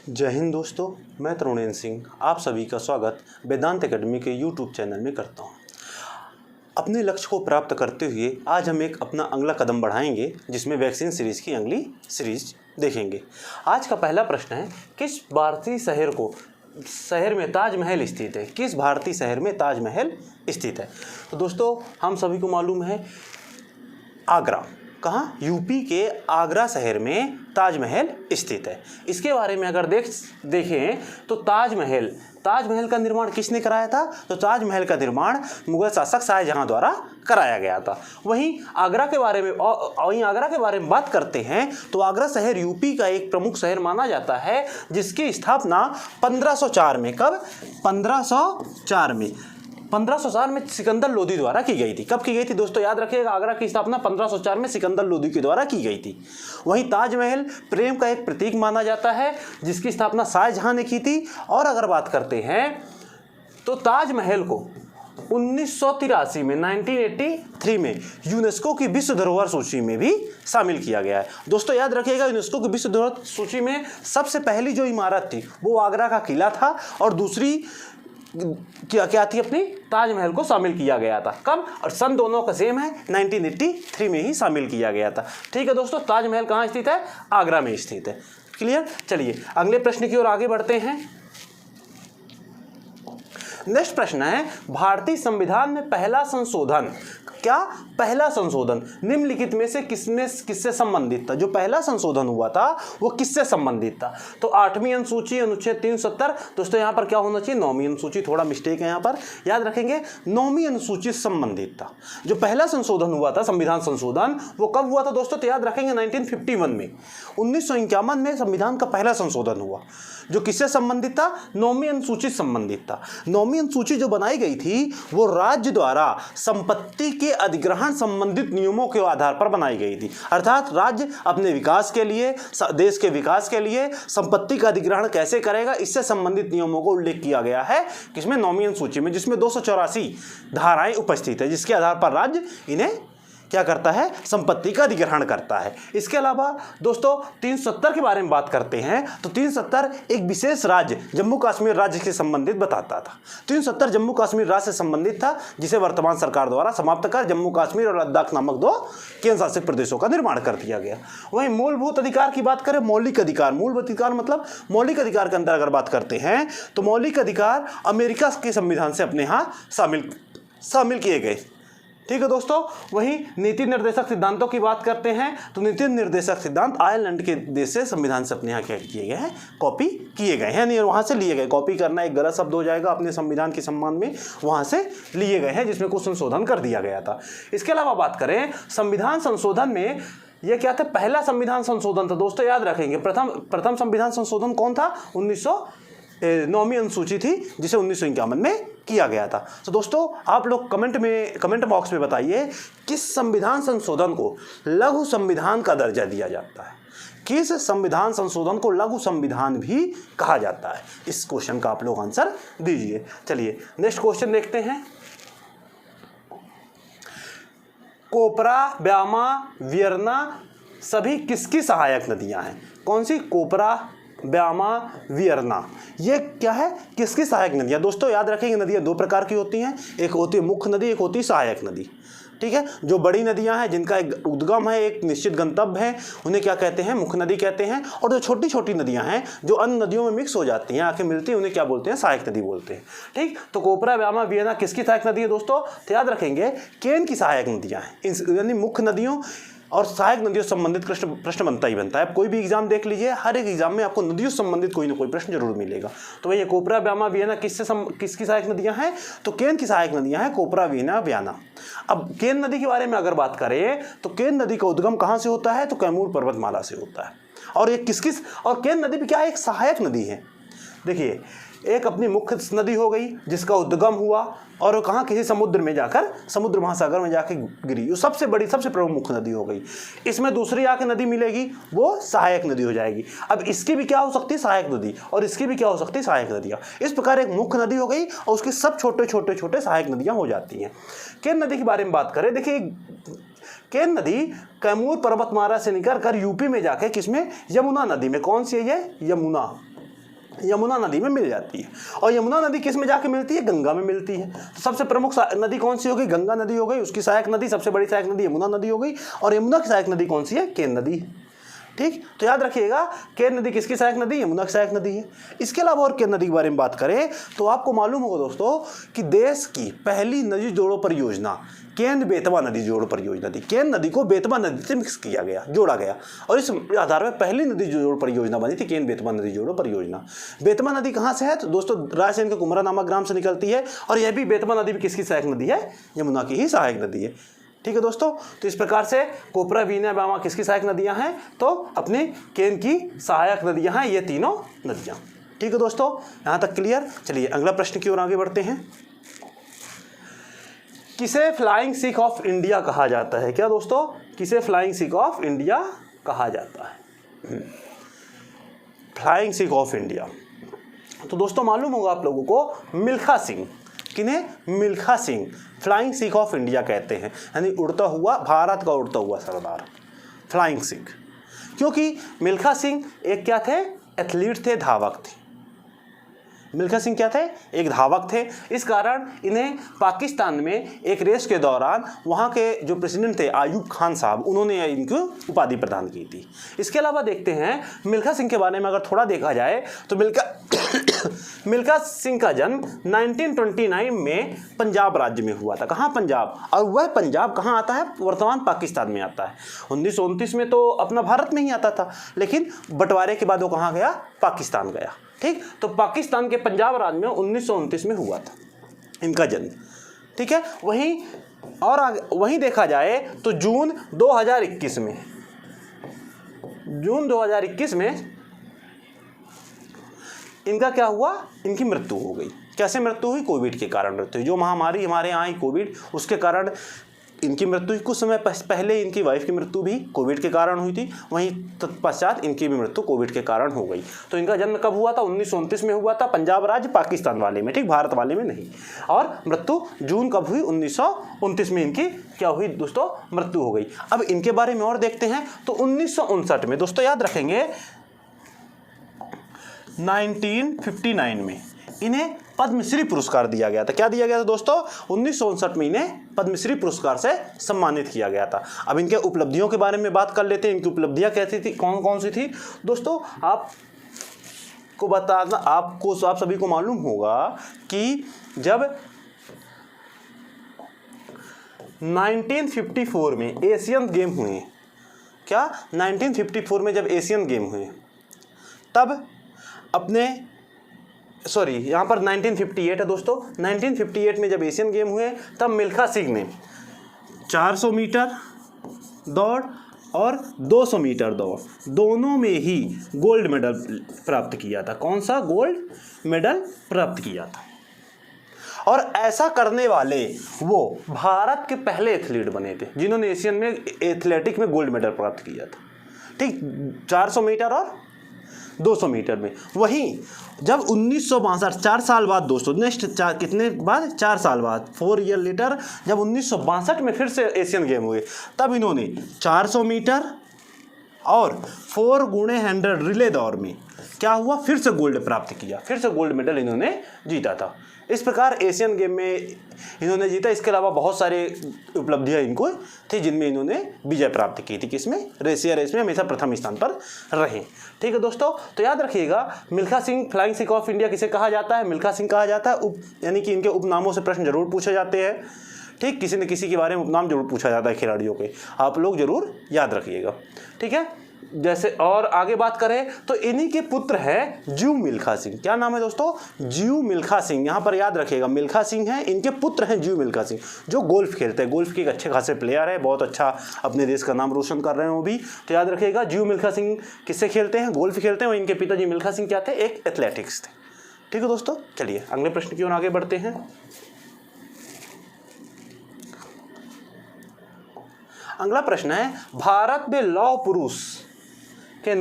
जय हिंद दोस्तों, मैं तरुणेन सिंह आप सभी का स्वागत वेदांत एकेडमी के यूट्यूब चैनल में करता हूं। अपने लक्ष्य को प्राप्त करते हुए आज हम एक अपना अगला कदम बढ़ाएंगे, जिसमें वैक्सीन सीरीज़ की अगली सीरीज देखेंगे। आज का पहला प्रश्न है, किस भारतीय शहर में ताजमहल स्थित है? किस भारतीय शहर में ताजमहल स्थित है? तो दोस्तों, हम सभी को मालूम है आगरा। कहाँ? यूपी के आगरा शहर में ताजमहल स्थित है। इसके बारे में अगर देखें तो ताजमहल का निर्माण किसने कराया था? तो ताजमहल का निर्माण मुगल शासक शाहजहां द्वारा कराया गया था। वहीं आगरा के बारे में बात करते हैं तो आगरा शहर यूपी का एक प्रमुख शहर माना जाता है, जिसकी स्थापना 1504 में कब? 1504 में सिकंदर लोदी द्वारा की गई थी। कब की गई थी दोस्तों? याद रखिएगा, आगरा की स्थापना 1504 में सिकंदर लोदी के द्वारा की गई थी। वहीं ताजमहल प्रेम का एक प्रतीक माना जाता है, जिसकी स्थापना शाहजहां ने की थी। और अगर बात करते हैं तो ताजमहल को 1983 में 1983 में यूनेस्को की विश्व धरोहर सूची में भी शामिल किया गया है। दोस्तों याद रखिएगा, यूनेस्को की विश्व धरोहर सूची में सबसे पहली जो इमारत थी वो आगरा का किला था, और दूसरी क्या थी? अपनी ताजमहल को शामिल किया गया था। कब? और सन दोनों का सेम है, 1983 में ही शामिल किया गया था। ठीक है दोस्तों, ताजमहल कहाँ स्थित है? आगरा में स्थित है। क्लियर? चलिए अगले प्रश्न की ओर आगे बढ़ते हैं। नेक्स्ट प्रश्न है, भारतीय संविधान में पहला संशोधन पहला संशोधन निम्नलिखित में से किससे संबंधित था? जो पहला संशोधन हुआ था वो किससे संबंधित था? तो 8वीं अनुसूची अनुच्छेद 370। दोस्तों यहाँ पर क्या होना चाहिए? 9वीं अनुसूची, थोड़ा मिस्टेक है यहाँ पर, याद रखेंगे 9वीं अनुसूची से संबंधित था। जो पहला संशोधन हुआ था, संविधान संशोधन, वो कब हुआ था दोस्तों? तो याद रखेंगे 1951 में, 1951 में संविधान का पहला संशोधन हुआ। जो किससे संबंधित था? 9वीं अनुसूची से संबंधित था। 9वीं अनुसूची जो बनाई गई थी वो राज्य द्वारा संपत्ति के अधिग्रहण संबंधित नियमों के आधार पर बनाई गई थी। अर्थात राज्य अपने विकास के लिए, देश के विकास के लिए संपत्ति का अधिग्रहण कैसे करेगा, इससे संबंधित नियमों को उल्लेख किया गया है किसमें? 9वीं अनुसूची में, जिसमें 284 धाराएं उपस्थित है, जिसके आधार पर राज्य इन्हें क्या करता है? संपत्ति का अधिग्रहण करता है। इसके अलावा दोस्तों 370 के बारे में बात करते हैं तो 370 एक विशेष राज्य जम्मू कश्मीर राज्य से संबंधित बताता था। 370 जम्मू कश्मीर राज्य से संबंधित था, जिसे वर्तमान सरकार द्वारा समाप्त कर जम्मू कश्मीर और लद्दाख नामक 2 केंद्र शासित प्रदेशों का निर्माण कर दिया गया। वहीं मूलभूत अधिकार की बात करें, मूलभूत अधिकार मतलब मौलिक अधिकार के अंदर अगर बात करते हैं तो मौलिक अधिकार अमेरिका के संविधान से अपने यहाँ शामिल किए गए। ठीक है दोस्तों, वही नीति निर्देशक सिद्धांतों की बात करते हैं तो नीति निर्देशक सिद्धांत आयरलैंड के देश से संविधान से अपने यहाँ क्या किए गए हैं? कॉपी किए गए हैं, नहीं वहाँ से लिए गए। कॉपी करना एक गलत शब्द हो जाएगा, अपने संविधान के सम्मान में वहाँ से लिए गए हैं, जिसमें कुछ संशोधन कर दिया गया था। इसके अलावा बात करें संविधान संशोधन में, यह क्या था? पहला संविधान संशोधन था। दोस्तों याद रखेंगे, प्रथम संविधान संशोधन कौन था? 9वीं अनुसूची थी, जिसे 1951 में किया गया था। तो दोस्तों आप लोग कमेंट बॉक्स में बताइए, किस संविधान संशोधन को लघु संविधान का दर्जा दिया जाता है? किस संविधान संशोधन को लघु संविधान भी कहा जाता है? इस क्वेश्चन का आप लोग आंसर दीजिए। चलिए नेक्स्ट क्वेश्चन देखते हैं। कोपरा, ब्यामा, वियरना सभी किसकी सहायक नदियां हैं? कौन सी? कोपरा, ब्यामा, वियरना, ये क्या है? किसकी सहायक नदियां? दोस्तों याद रखेंगे, नदियां 2 प्रकार की होती हैं, एक होती है मुख्य नदी, एक होती है सहायक नदी। ठीक है, जो बड़ी नदियां हैं जिनका एक उद्गम है, एक निश्चित गंतव्य है, उन्हें क्या कहते हैं? मुख्य नदी कहते हैं। और जो छोटी छोटी नदियां हैं जो अन्य नदियों में मिक्स हो जाती हैं, आके मिलती हैं, उन्हें क्या बोलते हैं? सहायक नदी बोलते हैं। ठीक, तो कोपरा, ब्यामा, वियरना किसकी सहायक नदी है दोस्तों? तो याद रखेंगे केन की सहायक नदियां हैं। यानी मुख्य नदियों और सहायक नदियों से संबंधित प्रश्न बनता ही बनता है। आप कोई भी एग्जाम देख लीजिए, हर एक एग्जाम में आपको नदियों से संबंधित कोई ना कोई प्रश्न जरूर मिलेगा। तो भैया कोपरा, ब्यामा, वियना किसकी सहायक नदियां हैं? तो केन की सहायक नदियां हैं, कोपरा, वियना, ब्याना। अब केन नदी के बारे में अगर बात करें तो केन नदी का उद्गम कहाँ से होता है? तो कैमूर पर्वतमाला से होता है। और ये और केन नदी भी क्या है? एक सहायक नदी है। देखिए, एक अपनी मुख्य नदी हो गई जिसका उद्गम हुआ, और वो कहाँ? किसी समुद्र में जाकर, समुद्र महासागर में जाकर गिरी, वो सबसे बड़ी, सबसे प्रमुख मुख्य नदी हो गई। इसमें दूसरी आके नदी मिलेगी, वो सहायक नदी हो जाएगी। अब इसकी भी क्या हो सकती है? सहायक नदी, और इसकी भी क्या हो सकती है? सहायक नदियाँ। इस प्रकार एक मुख्य नदी हो गई और उसकी सब छोटे छोटे सहायक नदियाँ हो जाती हैं। केन नदी के बारे में बात करें, देखिए केन नदी कैमूर पर्वतमाला से निकल कर यूपी में जाके किसमें? यमुना नदी में। कौन सी है ये? यमुना। यमुना नदी में मिल जाती है। और यमुना नदी किस में जाके मिलती है? गंगा में मिलती है। तो सबसे प्रमुख नदी कौन सी हो गई? गंगा नदी हो गई। उसकी सहायक नदी, सबसे बड़ी सहायक नदी यमुना नदी हो गई। और यमुना की सहायक नदी कौन सी है? केन नदी है। ठीक, तो याद रखिएगा केन नदी किसकी सहायक नदी? यमुना की सहायक नदी है। इसके अलावा और केन नदी के बारे में बात करें तो आपको मालूम होगा दोस्तों कि देश की पहली नदी जोड़ो परियोजना केन बेतवा नदी जोड़ो परियोजना थी। केन नदी को बेतवा नदी से मिक्स किया गया, जोड़ा गया, और इस आधार पर पहली नदी जोड़ो परियोजना बनी थी केन बेतवा नदी जोड़ो परियोजना। बेतवा नदी कहाँ से है? तो दोस्तों रायसेन के कुमरा नामक ग्राम से निकलती है। और यह भी बेतवा नदी भी किसकी सहायक नदी है? यमुना की ही सहायक नदी है। ठीक है दोस्तों, तो इस प्रकार से कोपरा, वीना, बामा किसकी सहायक नदियां हैं? तो अपने केन की सहायक नदियां हैं ये तीनों नदियां। ठीक है दोस्तों, यहां तक क्लियर। चलिए अगला प्रश्न की ओर आगे बढ़ते हैं। किसे फ्लाइंग सिख ऑफ इंडिया कहा जाता है? क्या दोस्तों? किसे फ्लाइंग सिख ऑफ इंडिया कहा जाता है? फ्लाइंग सिख ऑफ इंडिया, तो दोस्तों मालूम होगा आप लोगों को मिल्खा सिंह। किन्हें? Milkha Singh flying Sikh of India कहते हैं, यानी उड़ता हुआ, भारत का उड़ता हुआ सरदार, फ्लाइंग सिख। क्योंकि मिल्खा सिंह एक क्या थे? एथलीट थे, धावक थे। मिल्खा सिंह क्या थे? एक धावक थे। इस कारण इन्हें पाकिस्तान में एक रेस के दौरान वहाँ के जो प्रेसिडेंट थे आयूब खान साहब, उन्होंने इनको उपाधि प्रदान की थी। इसके अलावा देखते हैं मिल्खा सिंह के बारे में अगर थोड़ा देखा जाए तो मिल्खा सिंह का जन्म 1929 में पंजाब राज्य में हुआ था। कहाँ? पंजाब। और वह पंजाब कहाँ आता है? वर्तमान पाकिस्तान में आता है। 1929 में तो अपना भारत में ही आता था, लेकिन बंटवारे के बाद वो कहाँ गया? पाकिस्तान गया। ठीक, तो पाकिस्तान के पंजाब राज्य में 1929 में हुआ था इनका जन्म। ठीक है, वहीं देखा जाए तो जून 2021 में इनका क्या हुआ? इनकी मृत्यु हो गई। कैसे मृत्यु हुई? कोविड के कारण मृत्यु हुई। जो महामारी हमारे यहाँ आई कोविड, उसके कारण इनकी मृत्यु हुई। कुछ समय पहले इनकी वाइफ की मृत्यु भी कोविड के कारण हुई थी, वहीं तत्पश्चात इनकी भी मृत्यु कोविड के कारण हो गई। तो इनका जन्म कब हुआ था? 1929 में हुआ था, पंजाब राज्य, पाकिस्तान वाले में, ठीक, भारत वाले में नहीं। और मृत्यु जून कब हुई? 1929 में इनकी क्या हुई दोस्तों? मृत्यु हो गई। अब इनके बारे में और देखते हैं तो 1959 में, दोस्तों याद रखेंगे 1959 में इन्हें पद्मश्री पुरस्कार दिया गया था। क्या दिया गया था दोस्तों? 1959 में इन्हें पद्मश्री पुरस्कार से सम्मानित किया गया था। अब इनके उपलब्धियों के बारे में बात कर लेते हैं। इनकी उपलब्धियां कैसी थी, कौन कौन सी थी दोस्तों? आपको बताना, आप सभी को मालूम होगा कि जब 1954 में एशियन गेम हुए, क्या 1954 में जब एशियन गेम हुए तब यहाँ पर 1958 है दोस्तों। 1958 में जब एशियन गेम हुए तब मिल्खा सिंह ने 400 मीटर दौड़ और 200 मीटर दौड़ दोनों में ही गोल्ड मेडल प्राप्त किया था। कौन सा? गोल्ड मेडल प्राप्त किया था। और ऐसा करने वाले वो भारत के पहले एथलीट बने थे जिन्होंने एशियन में एथलेटिक में गोल्ड मेडल प्राप्त किया था। ठीक, 400 मीटर और 200 मीटर में। वहीं जब 1962, 4 साल बाद दोस्तों, कितने बाद? 4 साल बाद, 4 ईयर लेटर, जब 1962 में फिर से एशियन गेम हुए तब इन्होंने 400 मीटर और 4x100 रिले दौड़ में क्या हुआ? फिर से गोल्ड प्राप्त किया, फिर से गोल्ड मेडल इन्होंने जीता था। इस प्रकार एशियन गेम में इन्होंने जीता। इसके अलावा बहुत सारे उपलब्धियां इनको थी जिनमें इन्होंने विजय प्राप्त की थी। किसमें? रेस में हमेशा प्रथम स्थान पर रहे। ठीक है दोस्तों, तो याद रखिएगा Milkha Singh flying Sikh of India किसे कहा जाता है? मिल्खा सिंह कहा जाता है। यानी कि इनके उपनामों से प्रश्न जरूर पूछे जाते हैं। ठीक, किसी न किसी के बारे में उपनाम जरूर पूछा जाता है खिलाड़ियों के, आप लोग जरूर याद रखिएगा। ठीक है, जैसे और आगे बात करें तो इन्हीं के पुत्र हैं जीव मिल्खा सिंह। क्या नाम है दोस्तों? जीव मिल्खा सिंह। यहाँ पर याद रखिएगा मिल्खा सिंह हैं, इनके पुत्र हैं जीव मिल्खा सिंह, जो गोल्फ खेलते हैं। गोल्फ के एक अच्छे खासे प्लेयर है, बहुत अच्छा अपने देश का नाम रोशन कर रहे हैं वो भी। तो याद रखिएगा जीव मिल्खा सिंह किससे खेलते हैं? गोल्फ खेलते हैं। और इनके पिताजी मिल्खा सिंह क्या थे? एक एथलेटिक्स थे। ठीक है दोस्तों, चलिए अगले प्रश्न की ओर आगे बढ़ते हैं। अगला प्रश्न है भारत के लौह पुरुष के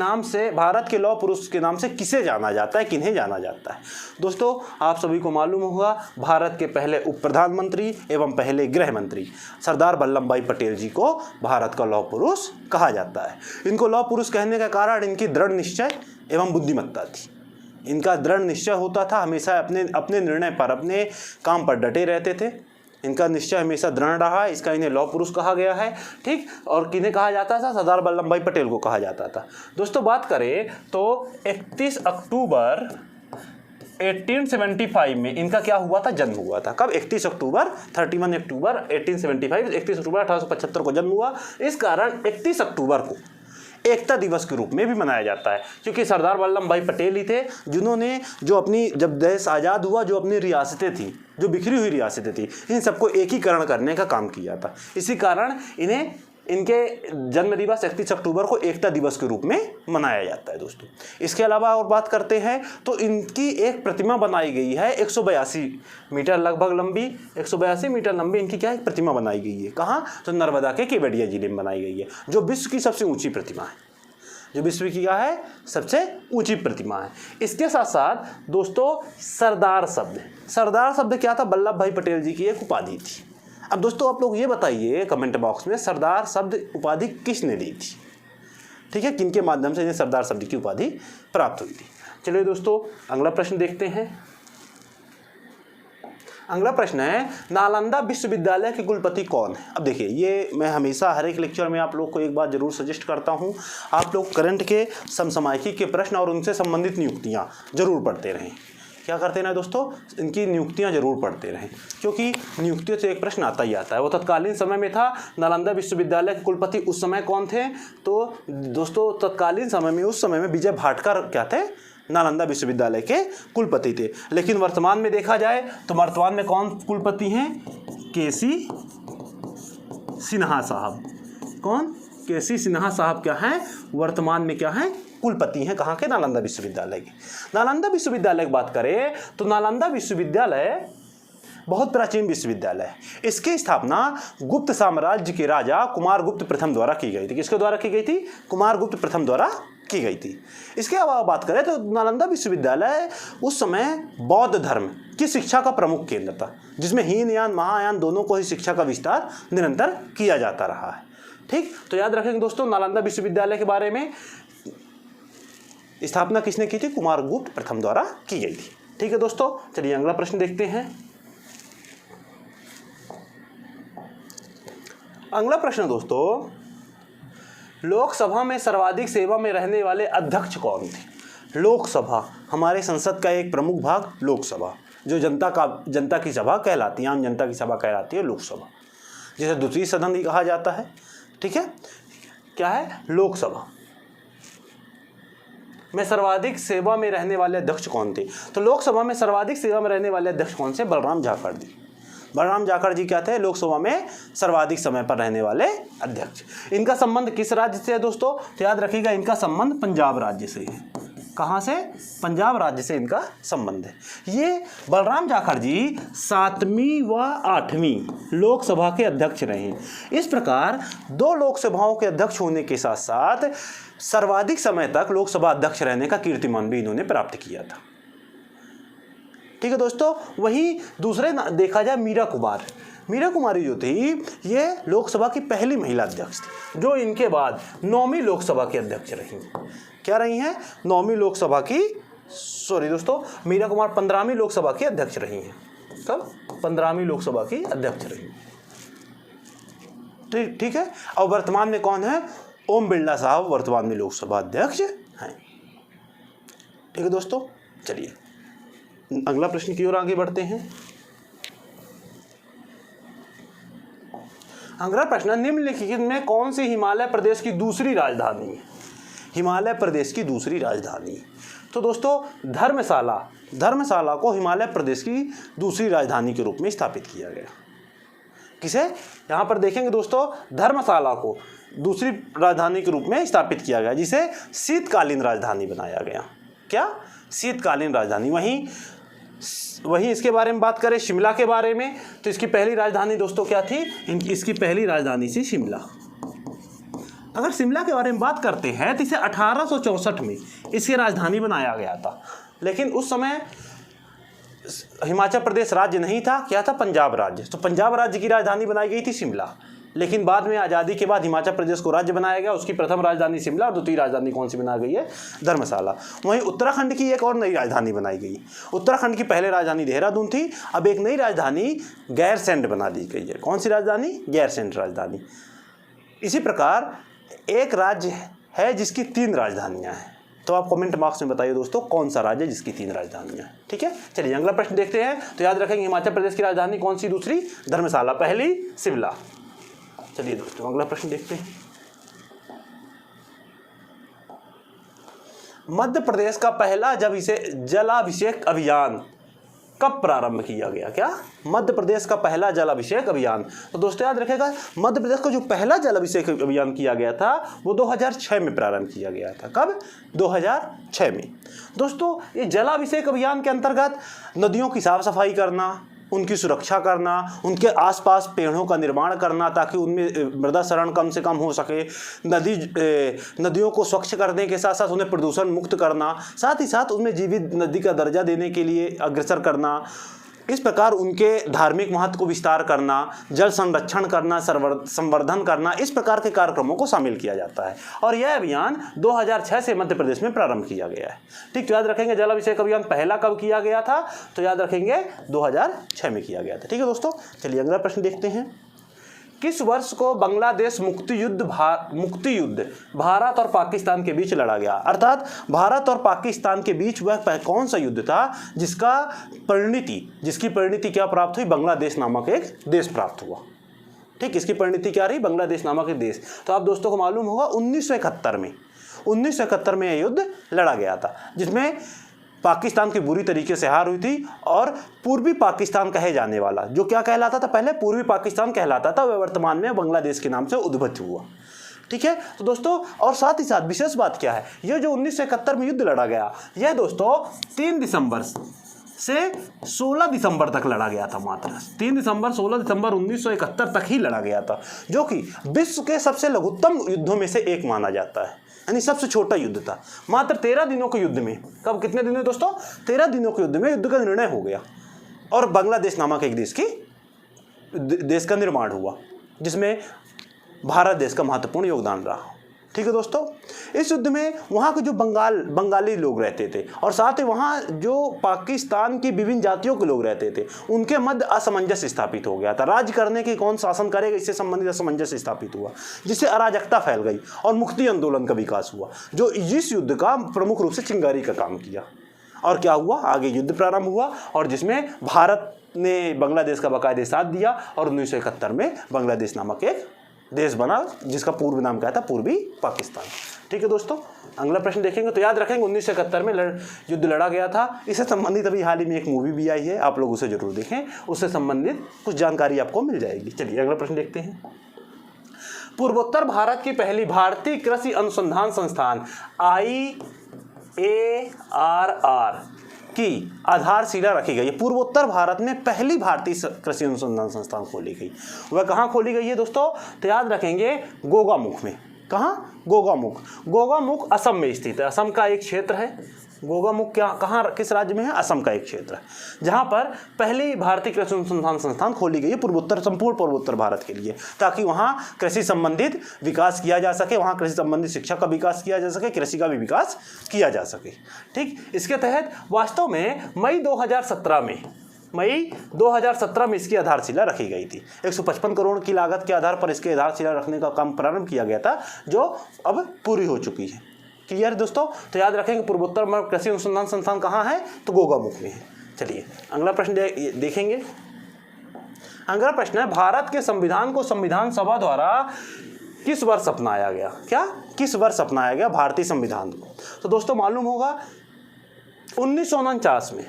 नाम से किसे जाना जाता है, किन्हें जाना जाता है? दोस्तों आप सभी को मालूम होगा भारत के पहले उप प्रधानमंत्री एवं पहले गृह मंत्री सरदार वल्लभ भाई पटेल जी को भारत का लौह पुरुष कहा जाता है। इनको लौह पुरुष कहने का कारण इनकी दृढ़ निश्चय एवं बुद्धिमत्ता थी। इनका दृढ़ निश्चय होता था, हमेशा अपने निर्णय पर, अपने काम पर डटे रहते थे। इनका निश्चय हमेशा दृढ़ रहा है, इसका इन्हें लौह पुरुष कहा गया है। ठीक, और किन्हें कहा जाता था? सरदार वल्लभ भाई पटेल को कहा जाता था। दोस्तों बात करें तो 31 अक्टूबर 1875 में इनका क्या हुआ था? जन्म हुआ था। कब? 31 अक्टूबर 1875, 31 अक्टूबर 1875 को जन्म हुआ। इस कारण 31 अक्टूबर को एकता दिवस के रूप में भी मनाया जाता है, क्योंकि सरदार वल्लभ भाई पटेल ही थे जिन्होंने जब देश आज़ाद हुआ, जो अपनी रियासतें थी, जो बिखरी हुई रियासतें थी, इन सबको एकीकरण करने का काम किया था। इसी कारण इनके जन्म दिवस 31 अक्टूबर को एकता दिवस के रूप में मनाया जाता है दोस्तों। इसके अलावा और बात करते हैं तो इनकी एक प्रतिमा बनाई गई है 182 मीटर लगभग लंबी, 182 मीटर लंबी इनकी क्या एक प्रतिमा बनाई गई है। कहाँ? तो नर्मदा के केवड़िया जिले में बनाई गई है, जो विश्व की सबसे ऊंची प्रतिमा है, जो विश्व की क्या है? सबसे ऊंची प्रतिमा है। इसके साथ साथ दोस्तों सरदार शब्द क्या था? वल्लभ भाई पटेल जी की एक उपाधि थी। अब दोस्तों आप लोग ये बताइए कमेंट बॉक्स में, सरदार शब्द उपाधि किसने दी थी? ठीक है, किनके माध्यम से इन्हें सरदार शब्द की उपाधि प्राप्त हुई थी? चलिए दोस्तों अगला प्रश्न देखते हैं। अगला प्रश्न है, नालंदा विश्वविद्यालय के कुलपति कौन है? अब देखिए, ये मैं हमेशा हर एक लेक्चर में आप लोग को एक बात जरूर सजेस्ट करता हूँ, आप लोग करंट के समसामयिकी के प्रश्न और उनसे संबंधित नियुक्तियाँ जरूर पढ़ते रहें। क्या करते हैं दोस्तों? इनकी नियुक्तियां जरूर पढ़ते रहें, क्योंकि नियुक्तियों से एक प्रश्न आता ही आता है। वो तत्कालीन समय में था। नालंदा विश्वविद्यालय के कुलपति उस समय कौन थे? तो दोस्तों तत्कालीन समय में, उस समय में विजय भाटकर क्या थे? नालंदा विश्वविद्यालय के कुलपति थे। लेकिन वर्तमान में देखा जाए तो वर्तमान में कौन कुलपति हैं? केसी सिन्हा साहब। कौन? केसी सिन्हा साहब क्या हैं? वर्तमान में क्या हैं? कुलपति हैं। कहाँ के? नालंदा विश्वविद्यालय के। नालंदा विश्वविद्यालय की बात करें तो नालंदा विश्वविद्यालय बहुत प्राचीन विश्वविद्यालय है। इसकी स्थापना गुप्त साम्राज्य के राजा कुमारगुप्त प्रथम द्वारा की गई थी। किसके द्वारा की गई थी? कुमारगुप्त प्रथम द्वारा की गई थी। इसके अलावा बात करें तो नालंदा विश्वविद्यालय उस समय बौद्ध धर्म की शिक्षा का प्रमुख केंद्र था, जिसमें हीनयान महायान दोनों को ही शिक्षा का विस्तार निरंतर किया जाता रहा है। ठीक, तो याद रखेंगे दोस्तों नालंदा विश्वविद्यालय के बारे में, स्थापना किसने की थी? कुमारगुप्त प्रथम द्वारा की गई थी। ठीक है दोस्तों, चलिए अगला प्रश्न देखते हैं। अगला प्रश्न दोस्तों, लोकसभा में सर्वाधिक सेवा में रहने वाले अध्यक्ष कौन थे? लोकसभा, हमारे संसद का एक प्रमुख भाग लोकसभा, जो जनता की सभा कहलाती है, आम जनता की सभा कहलाती है लोकसभा, जिसे द्वितीय सदन भी कहा जाता है। ठीक है, क्या है? लोकसभा में सर्वाधिक सेवा में रहने वाले अध्यक्ष कौन थे? तो लोकसभा में सर्वाधिक सेवा में रहने वाले अध्यक्ष कौन से? बलराम झाकड़ जी। बलराम झाकड़ जी क्या थे? लोकसभा में सर्वाधिक समय पर रहने वाले अध्यक्ष। इनका संबंध किस राज्य से है दोस्तों? तो याद रखिएगा, इनका संबंध पंजाब राज्य से है। कहाँ से? पंजाब राज्य से इनका संबंध है। ये बलराम झाकड़ जी 7वीं व 8वीं लोकसभा के अध्यक्ष रहे। इस प्रकार 2 लोकसभाओं के अध्यक्ष होने के साथ साथ सर्वाधिक समय तक लोकसभा अध्यक्ष रहने का कीर्तिमान भी इन्होंने प्राप्त किया था। ठीक है दोस्तों, वहीं दूसरे देखा जाए मीरा कुमारी जो थी, ये लोकसभा की पहली महिला अध्यक्ष थी, जो इनके बाद 9वीं लोकसभा की अध्यक्ष रही। क्या रही हैं? 9वीं लोकसभा की, सॉरी दोस्तों, मीरा कुमार 15वीं लोकसभा की अध्यक्ष रही हैं। कब? 15वीं लोकसभा की अध्यक्ष रही। ठीक है, और वर्तमान में कौन है? ओम बिरला साहब वर्तमान में लोकसभा अध्यक्ष हैं। ठीक है दोस्तों, चलिए अगला प्रश्न की ओर आगे बढ़ते हैं। अगला प्रश्न, निम्नलिखित में कौन सी हिमालय प्रदेश की दूसरी राजधानी है? हिमालय प्रदेश की दूसरी राजधानी, तो दोस्तों धर्मशाला को हिमालय प्रदेश की दूसरी राजधानी के रूप में स्थापित किया गया। किसे? यहाँ पर देखेंगे दोस्तों, धर्मशाला को दूसरी राजधानी के रूप में स्थापित किया गया, जिसे शीतकालीन राजधानी बनाया गया। क्या? शीतकालीन राजधानी। वहीं इसके बारे में बात करें शिमला के बारे में, तो इसकी पहली राजधानी दोस्तों क्या थी? इसकी पहली राजधानी थी शिमला। अगर शिमला के बारे में बात करते हैं तो इसे 1864 में इसकी राजधानी बनाया गया था, लेकिन उस समय हिमाचल प्रदेश राज्य नहीं था, क्या था? पंजाब राज्य। तो पंजाब राज्य की राजधानी बनाई गई थी शिमला। लेकिन बाद में आज़ादी के बाद हिमाचल प्रदेश को राज्य बनाया गया। उसकी प्रथम राजधानी शिमला और द्वितीय राजधानी कौन सी बना गई है? धर्मशाला। वहीं उत्तराखंड की एक और नई राजधानी बनाई गई। उत्तराखंड की पहले राजधानी देहरादून थी, अब एक नई राजधानी गैरसैंण बना दी गई है। कौन सी राजधानी? गैरसैंण राजधानी। इसी प्रकार एक राज्य है जिसकी 3 राजधानियाँ हैं, तो आप कमेंट बॉक्स में बताइए दोस्तों कौन सा राज्य है जिसकी 3 राजधानियाँ। ठीक है, चलिए अगला प्रश्न देखते हैं। तो याद रखेंगे हिमाचल प्रदेश की राजधानी कौन सी? दूसरी धर्मशाला, पहली शिमला। चलिए दोस्तों अगला प्रश्न देखते हैं। मध्य प्रदेश का पहला जलाभिषेक अभियान कब प्रारंभ किया गया? क्या? मध्य प्रदेश का पहला जलाभिषेक अभियान। तो दोस्तों याद रखेगा, मध्य प्रदेश का जो पहला जलाभिषेक अभियान किया गया था वो 2006 में प्रारंभ किया गया था। कब? 2006 में। दोस्तों ये जलाभिषेक अभियान के अंतर्गत नदियों की साफ सफाई करना, उनकी सुरक्षा करना, उनके आसपास पेड़ों का निर्माण करना ताकि उनमें मृदा क्षरण कम से कम हो सके, नदियों को स्वच्छ करने के साथ साथ उन्हें प्रदूषण मुक्त करना, साथ ही साथ उनमें जीवित नदी का दर्जा देने के लिए अग्रसर करना, इस प्रकार उनके धार्मिक महत्व को विस्तार करना, जल संरक्षण करना, संवर्धन करना, इस प्रकार के कार्यक्रमों को शामिल किया जाता है। और यह अभियान 2006 से मध्य प्रदेश में प्रारंभ किया गया है। ठीक, तो याद रखेंगे जलाभिषेक अभियान पहला कब किया गया था? तो याद रखेंगे 2006 में किया गया था। ठीक है दोस्तों, चलिए अगला प्रश्न देखते हैं। किस वर्ष को बांग्लादेश मुक्ति युद्ध भारत और पाकिस्तान के बीच लड़ा गया? अर्थात भारत और पाकिस्तान के बीच वह कौन सा युद्ध था जिसकी परिणति क्या प्राप्त हुई? बांग्लादेश नामक एक देश प्राप्त हुआ। ठीक, इसकी परिणति क्या रही? बांग्लादेश नामक एक देश। तो आप दोस्तों को मालूम होगा 1971 में यह युद्ध लड़ा गया था, जिसमें पाकिस्तान की बुरी तरीके से हार हुई थी और पूर्वी पाकिस्तान कहे जाने वाला, जो क्या कहलाता था? पहले पूर्वी पाकिस्तान कहलाता था, वह वर्तमान में बांग्लादेश के नाम से उद्भूत हुआ। ठीक है, तो दोस्तों और साथ ही साथ विशेष बात क्या है, यह जो 1971 में युद्ध लड़ा गया, यह दोस्तों 3 दिसंबर से 16 दिसंबर तक लड़ा गया था। मात्र 3 दिसंबर 16 दिसंबर 1971 तक ही लड़ा गया था, जो कि विश्व के सबसे लघुत्तम युद्धों में से एक माना जाता है, यानी सबसे छोटा युद्ध था। मात्र 13 दिनों के युद्ध में, कब कितने दिन में दोस्तों? 13 दिनों के युद्ध में युद्ध का निर्णय हो गया और बांग्लादेश नामक एक देश का निर्माण हुआ, जिसमें भारत देश का महत्वपूर्ण योगदान रहा। ठीक है दोस्तों, इस युद्ध में वहाँ के जो बंगाली लोग रहते थे और साथ ही वहाँ जो पाकिस्तान की विभिन्न जातियों के लोग रहते थे, उनके मध्य असमंजस स्थापित हो गया था। राज्य करने के कौन शासन करेगा, इससे संबंधित असमंजस स्थापित हुआ, जिससे अराजकता फैल गई और मुक्ति आंदोलन का विकास हुआ, जो इस युद्ध का प्रमुख रूप से चिंगारी का काम किया। और क्या हुआ? आगे युद्ध प्रारंभ हुआ और जिसमें भारत ने बांग्लादेश का बाकायदे साथ दिया और 1971 में बांग्लादेश नामक एक देश बना, जिसका पूर्व नाम क्या था? पूर्वी पाकिस्तान। ठीक है दोस्तों, अगला प्रश्न देखेंगे। तो याद रखेंगे 1971 में युद्ध लड़ा गया था। इससे संबंधित अभी हाल ही में एक मूवी भी आई है, आप लोग उसे जरूर देखें, उससे संबंधित कुछ जानकारी आपको मिल जाएगी। चलिए अगला प्रश्न देखते हैं। पूर्वोत्तर भारत की पहली भारतीय कृषि अनुसंधान संस्थान IARR की आधारशिला रखी गई है। पूर्वोत्तर भारत में पहली भारतीय कृषि अनुसंधान संस्थान खोली गई, वह कहाँ खोली गई है दोस्तों? तो याद रखेंगे गोगामुख में। कहाँ? गोगामुख असम में स्थित है। असम का एक क्षेत्र है गोगामुख। कहाँ किस राज्य में है? असम का एक क्षेत्र है, जहाँ पर पहली भारतीय कृषि अनुसंधान संस्थान खोली गई है संपूर्ण पूर्वोत्तर भारत के लिए, ताकि वहाँ कृषि संबंधित विकास किया जा सके, वहाँ कृषि संबंधित शिक्षा का विकास किया जा सके, कृषि का भी विकास किया जा सके। ठीक, इसके तहत वास्तव में मई 2017 में इसकी आधारशिला रखी गई थी। 155 करोड़ की लागत के आधार पर इसकी आधारशिला रखने का काम प्रारंभ किया गया था, जो अब पूरी हो चुकी है। क्लियर दोस्तों? तो याद रखेंगे पूर्वोत्तर कृषि अनुसंधान संस्थान कहाँ है? तो गोगामुख में है। चलिए अगला प्रश्न देखेंगे। अगला प्रश्न है, भारत के संविधान को संविधान सभा द्वारा किस वर्ष अपनाया गया? क्या? किस वर्ष अपनाया गया भारतीय संविधान को? तो दोस्तों मालूम होगा 1949 में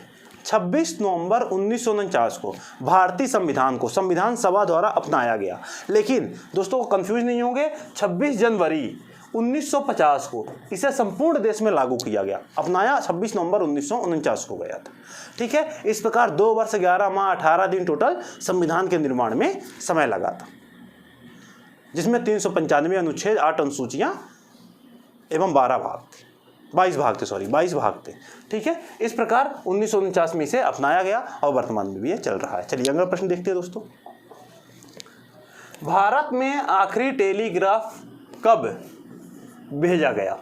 26 नवंबर 1949 को भारतीय संविधान को संविधान सभा द्वारा अपनाया गया। लेकिन दोस्तों कंफ्यूज नहीं होंगे, 26 जनवरी 1950 को इसे संपूर्ण देश में लागू किया गया। अपनाया 26 नवंबर 1949 को गया था। ठीक है, इस प्रकार 2 वर्ष 11 माह 18 दिन टोटल संविधान के निर्माण में समय लगा था, जिसमें 395 अनुच्छेद, 8 अनुसूचियां एवं 22 भाग थे। ठीक है, इस प्रकार 1949 में इसे अपनाया गया और वर्तमान में भी ये चल रहा है। चलिए अगला प्रश्न देखते हैं दोस्तों। भारत में आखिरी टेलीग्राफ कब भेजा गया?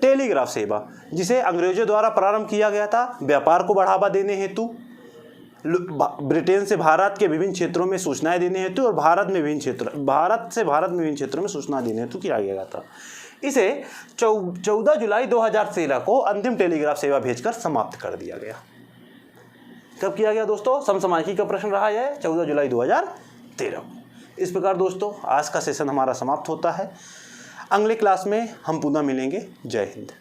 टेलीग्राफ सेवा जिसे अंग्रेजों द्वारा प्रारंभ किया गया था व्यापार को बढ़ावा देने हेतु, ब्रिटेन से भारत के विभिन्न क्षेत्रों में सूचनाएं देने हेतु और भारत से भारत में विभिन्न क्षेत्रों में सूचना देने हेतु किया गया था। इसे 14 जुलाई 2013 को अंतिम टेलीग्राफ सेवा भेजकर समाप्त कर दिया गया। कब किया गया दोस्तों? समसामयिकी का प्रश्न रहा है 14 जुलाई 2013 को। इस प्रकार दोस्तों आज का सेशन हमारा समाप्त होता है। अगले क्लास में हम पुनः मिलेंगे। जय हिंद।